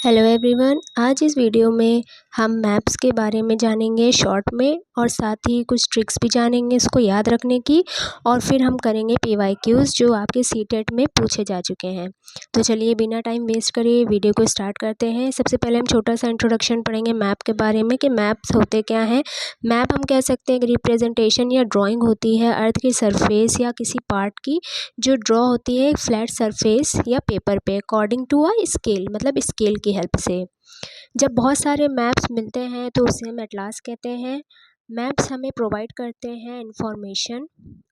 Hello everyone, आज इस video में हम मैप्स के बारे में जानेंगे शॉर्ट में और साथ ही कुछ ट्रिक्स भी जानेंगे इसको याद रखने की। और फिर हम करेंगे पीवाईक्यूज़ जो आपके सीटेट में पूछे जा चुके हैं। तो चलिए बिना टाइम वेस्ट करे वीडियो को स्टार्ट करते हैं। सबसे पहले हम छोटा सा इंट्रोडक्शन पढ़ेंगे मैप के बारे में कि मैप्स होते क्या हैं। मैप हम कह सकते हैं कि रिप्रेजेंटेशन या ड्राइंग होती है अर्थ की सरफेस या किसी पार्ट की, जो ड्रॉ होती है एक फ्लैट सरफेस या पेपर पे अकॉर्डिंग टू अ स्केल, मतलब स्केल की हेल्प से। जब बहुत सारे मैप्स मिलते हैं तो उसे हम एटलास कहते हैं। मैप्स हमें प्रोवाइड करते हैं इंफॉर्मेशन,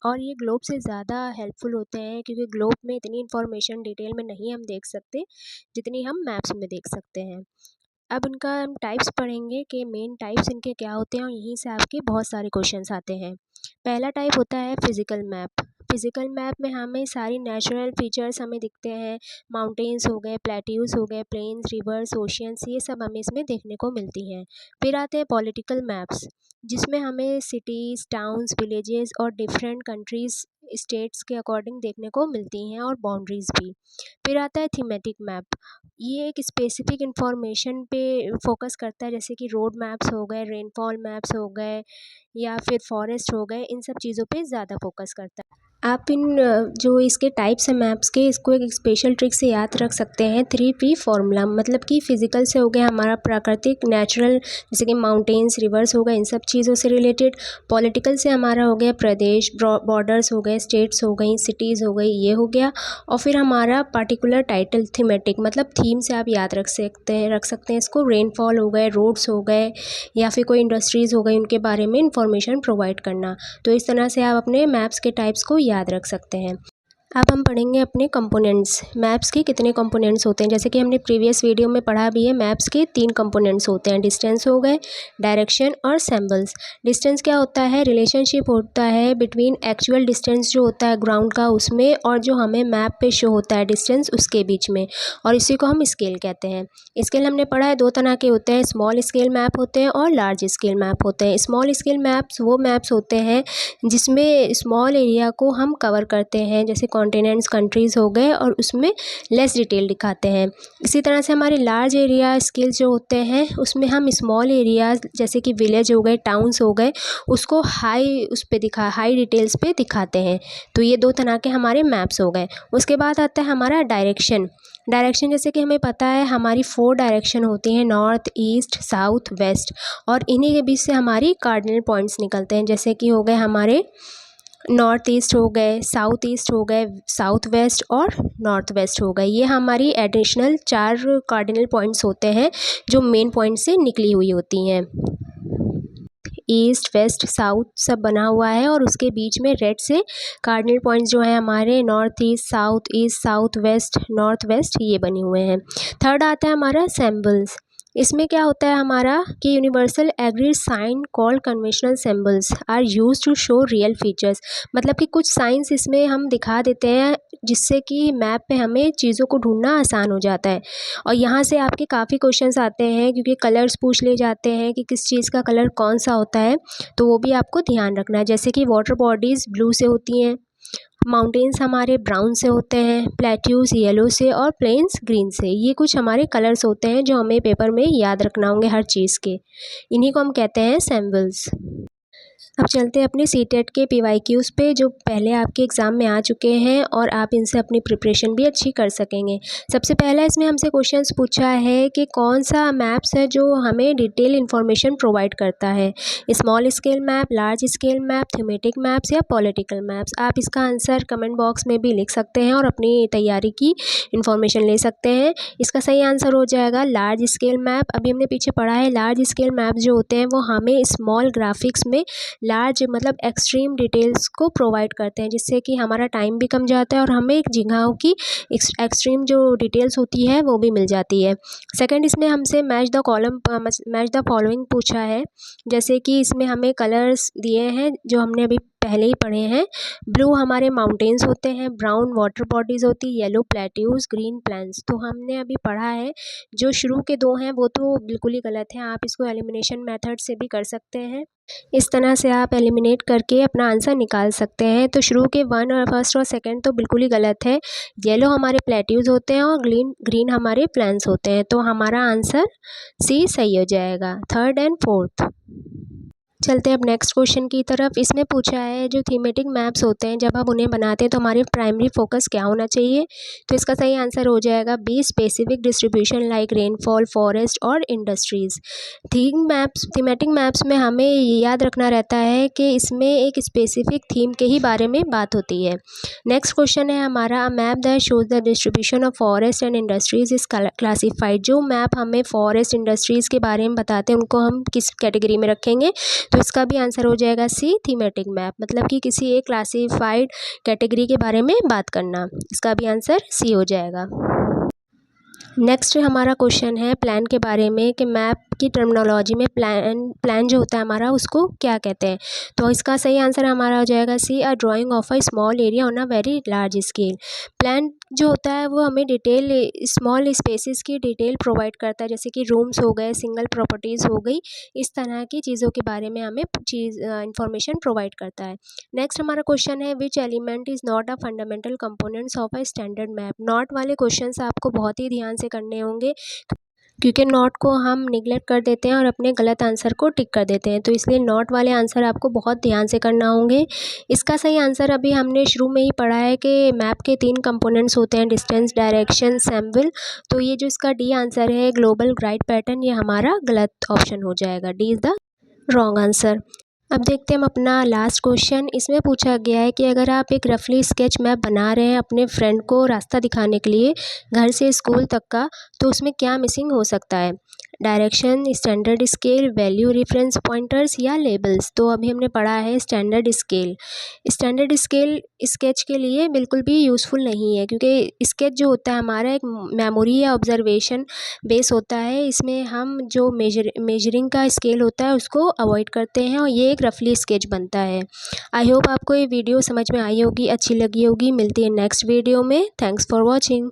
और ये ग्लोब से ज़्यादा हेल्पफुल होते हैं क्योंकि ग्लोब में इतनी इंफॉर्मेशन डिटेल में नहीं हम देख सकते जितनी हम मैप्स में देख सकते हैं। अब इनका हम टाइप्स पढ़ेंगे कि मेन टाइप्स इनके क्या होते हैं और यहीं से आपके बहुत सारे क्वेश्चंस आते हैं। पहला टाइप होता है फिज़िकल मैप। फिज़िकल मैप में हमें सारी नेचुरल फीचर्स हमें दिखते हैं। माउंटेन्स हो गए, प्लेट्यूज़ हो गए, प्लेन्स, रिवर्स, ओशियंस, ये सब हमें इसमें देखने को मिलती हैं। फिर आते हैं पॉलिटिकल मैप्स, जिसमें हमें सिटीज़, टाउन्स, विलेजेस और डिफरेंट कंट्रीज़, स्टेट्स के अकॉर्डिंग देखने को मिलती हैं, और बाउंड्रीज़ भी। फिर आता है थीमेटिक मैप। ये एक स्पेसिफिक इंफॉर्मेशन पे फोकस करता है, जैसे कि रोड मैप्स हो गए, रेनफॉल मैप्स हो गए, या फिर फॉरेस्ट हो गए, इन सब चीज़ों पे ज़्यादा फोकस करता है। आप इन जो इसके टाइप्स हैं मैप्स के, इसको एक स्पेशल ट्रिक से याद रख सकते हैं। 3P फॉर्मूला, मतलब कि फ़िज़िकल से हो गया हमारा प्राकृतिक नेचुरल, जैसे कि माउंटेन्स, रिवर्स हो गए, इन सब चीज़ों से रिलेटेड। पॉलिटिकल से हमारा हो गया प्रदेश, बॉर्डर्स हो गए, स्टेट्स हो गई, सिटीज़ हो गई, ये हो गया। और फिर हमारा पार्टिकुलर टाइटल थीमेटिक, मतलब थीम से आप याद रख सकते हैं इसको। रेनफॉल हो गए, रोड्स हो गए, या फिर कोई इंडस्ट्रीज़ हो गई, उनके बारे में इंफॉर्मेशन प्रोवाइड करना। तो इस तरह से आप अपने मैप्स के टाइप्स को याद रख सकते हैं। अब हम पढ़ेंगे अपने कंपोनेंट्स। मैप्स के कितने कंपोनेंट्स होते हैं, जैसे कि हमने प्रीवियस वीडियो में पढ़ा भी है। मैप्स के 3 कंपोनेंट्स होते हैं, डिस्टेंस हो गए, डायरेक्शन और सिंबल्स। डिस्टेंस क्या होता है, रिलेशनशिप होता है बिटवीन एक्चुअल डिस्टेंस जो होता है ग्राउंड का उसमें, और जो हमें मैप पे शो होता है डिस्टेंस, उसके बीच में, और इसी को हम स्केल कहते हैं। स्केल हमने पढ़ा है 2 तरह के होते हैं, स्मॉल स्केल मैप होते हैं और लार्ज स्केल मैप होते हैं। स्मॉल स्केल मैप्स वो मैप्स होते हैं जिसमें स्मॉल एरिया को हम कवर करते हैं, जैसे कॉन्टिनेंट्स, कंट्रीज़ हो गए, और उसमें लेस डिटेल दिखाते हैं। इसी तरह से हमारे लार्ज एरिया स्केल्स जो होते हैं उसमें हम स्मॉल एरियाज़, जैसे कि विलेज हो गए, टाउन्स हो गए, उसको हाई डिटेल्स पे दिखाते हैं। तो ये 2 तरह के हमारे मैप्स हो गए। उसके बाद आता है हमारा डायरेक्शन। डायरेक्शन, जैसे कि हमें पता है हमारी 4 डायरेक्शन होती हैं, नॉर्थ, ईस्ट, साउथ, वेस्ट, और इन्हीं के बीच से हमारी कार्डिनल पॉइंट्स निकलते हैं, जैसे कि हो गए हमारे नॉर्थ ईस्ट हो गए, साउथ ईस्ट हो गए, साउथ वेस्ट और नॉर्थ वेस्ट हो गए। ये हमारी एडिशनल 4 कार्डिनल पॉइंट्स होते हैं जो मेन पॉइंट से निकली हुई होती हैं। ईस्ट, वेस्ट, साउथ सब बना हुआ है, और उसके बीच में रेड से कार्डिनल पॉइंट्स जो है हमारे north east, south west, north west, ये बने हुए हैं। थर्ड आता है हमारा सिंबल्स। इसमें क्या होता है हमारा कि universal agreed sign called conventional symbols are use to show real features, मतलब कि कुछ साइंस इसमें हम दिखा देते हैं जिससे कि मैप पे हमें चीज़ों को ढूंढना आसान हो जाता है। और यहाँ से आपके काफ़ी क्वेश्चंस आते हैं क्योंकि कलर्स पूछ ले जाते हैं कि किस चीज़ का कलर कौन सा होता है, तो वो भी आपको ध्यान रखना है। जैसे कि वाटर बॉडीज़ ब्लू से होती हैं, माउंटेन्स हमारे ब्राउन से होते हैं, प्लेट्यूज़ येलो से, और प्लेन्स ग्रीन से। ये कुछ हमारे कलर्स होते हैं जो हमें पेपर में याद रखना होंगे हर चीज़ के। इन्हीं को हम कहते हैं सिंबल्स। अब चलते हैं अपने सीटेट के पीवाईक्यूज़ पे, जो पहले आपके एग्ज़ाम में आ चुके हैं, और आप इनसे अपनी प्रिपरेशन भी अच्छी कर सकेंगे। सबसे पहला इसमें हमसे क्वेश्चंस पूछा है कि कौन सा मैप्स है जो हमें डिटेल इन्फॉर्मेशन प्रोवाइड करता है, small scale map, large scale map, thematic maps या पॉलिटिकल मैप्स। आप इसका आंसर कमेंट बॉक्स में भी लिख सकते हैं और अपनी तैयारी की इन्फॉर्मेशन ले सकते हैं। इसका सही आंसर हो जाएगा लार्ज स्केल मैप। अभी हमने पीछे पढ़ा है लार्ज स्केल मैप जो होते हैं वो हमें स्मॉल ग्राफिक्स में लार्ज, मतलब एक्सट्रीम डिटेल्स को प्रोवाइड करते हैं, जिससे कि हमारा टाइम भी कम जाता है और हमें एक जगहों की एक्सट्रीम जो डिटेल्स होती है वो भी मिल जाती है। सेकंड, इसमें हमसे मैच द फॉलोइंग पूछा है, जैसे कि इसमें हमें कलर्स दिए हैं जो हमने अभी पहले ही पढ़े हैं। ब्लू हमारे माउंटेन्स होते हैं, ब्राउन वाटर बॉडीज़ होती है, येलो प्लेट्यूज, ग्रीन प्लेन्स। तो हमने अभी पढ़ा है, जो शुरू के 2 हैं वो तो बिल्कुल ही गलत हैं, आप इसको एलिमिनेशन मेथड से भी कर सकते हैं। इस तरह से आप एलिमिनेट करके अपना आंसर निकाल सकते हैं। तो शुरू के 1 और फर्स्ट और सेकंड तो बिल्कुल ही गलत है। येलो हमारे प्लेट्यूज होते हैं और ग्रीन हमारे प्लेन्स होते हैं। तो हमारा आंसर सी सही हो जाएगा, थर्ड एंड फोर्थ। चलते हैं अब नेक्स्ट क्वेश्चन की तरफ। इसमें पूछा है, जो थीमेटिक मैप्स होते हैं जब हम उन्हें बनाते हैं तो हमारे प्राइमरी फोकस क्या होना चाहिए। तो इसका सही आंसर हो जाएगा B, specific distribution like rainfall, forest और इंडस्ट्रीज़। थीमेटिक मैप्स में हमें ये याद रखना रहता है कि इसमें एक स्पेसिफिक थीम के ही बारे में बात होती है। नेक्स्ट क्वेश्चन है हमारा, a map that shows the distribution of forest and industries is classified. जो मैप हमें फॉरेस्ट इंडस्ट्रीज़ के बारे में बताते हैं उनको हम किस कैटेगरी में रखेंगे। तो इसका भी आंसर हो जाएगा सी, थीमेटिक मैप, मतलब कि किसी एक क्लासिफाइड कैटेगरी के बारे में बात करना। इसका भी आंसर सी हो जाएगा। नेक्स्ट हमारा क्वेश्चन है प्लान के बारे में, कि मैप की टर्मिनोलॉजी में प्लान जो होता है हमारा उसको क्या कहते हैं। तो इसका सही आंसर हमारा हो जाएगा C, a drawing of a small area on a very large scale. Plan जो होता है वो हमें डिटेल स्मॉल स्पेसेस की डिटेल प्रोवाइड करता है, जैसे कि रूम्स हो गए, सिंगल प्रॉपर्टीज़ हो गई, इस तरह की चीज़ों के बारे में हमें इंफॉर्मेशन प्रोवाइड करता है। नेक्स्ट हमारा क्वेश्चन है, which element is not a fundamental components of a standard map. Not वाले क्वेश्चंस आपको बहुत ही ध्यान से करने होंगे, क्योंकि नॉट को हम निगलेक्ट कर देते हैं और अपने गलत आंसर को टिक कर देते हैं। तो इसलिए नॉट वाले आंसर आपको बहुत ध्यान से करना होंगे। इसका सही आंसर अभी हमने शुरू में ही पढ़ा है कि मैप के 3 कंपोनेंट्स होते हैं, डिस्टेंस, डायरेक्शन, सैम्पल। तो ये जो इसका डी आंसर है, ग्लोबल गाइड पैटर्न, ये हमारा गलत ऑप्शन हो जाएगा, D is the wrong answer. अब देखते हैं हम अपना लास्ट क्वेश्चन। इसमें पूछा गया है कि अगर आप एक रफली स्केच मैप बना रहे हैं अपने फ्रेंड को रास्ता दिखाने के लिए घर से स्कूल तक का, तो उसमें क्या मिसिंग हो सकता है। Direction, standard scale, value reference pointers या लेबल्स। तो अभी हमने पढ़ा है standard scale. Standard scale sketch के लिए बिल्कुल भी यूज़फुल नहीं है, क्योंकि स्केच जो होता है हमारा एक मेमोरी या ऑब्जर्वेशन बेस होता है। इसमें हम जो मेजरिंग का स्केल होता है उसको अवॉइड करते हैं और ये एक रफली स्केच बनता है। आई होप आपको ये वीडियो समझ में आई होगी, अच्छी लगी होगी। मिलती है नेक्स्ट वीडियो में। Thanks for watching.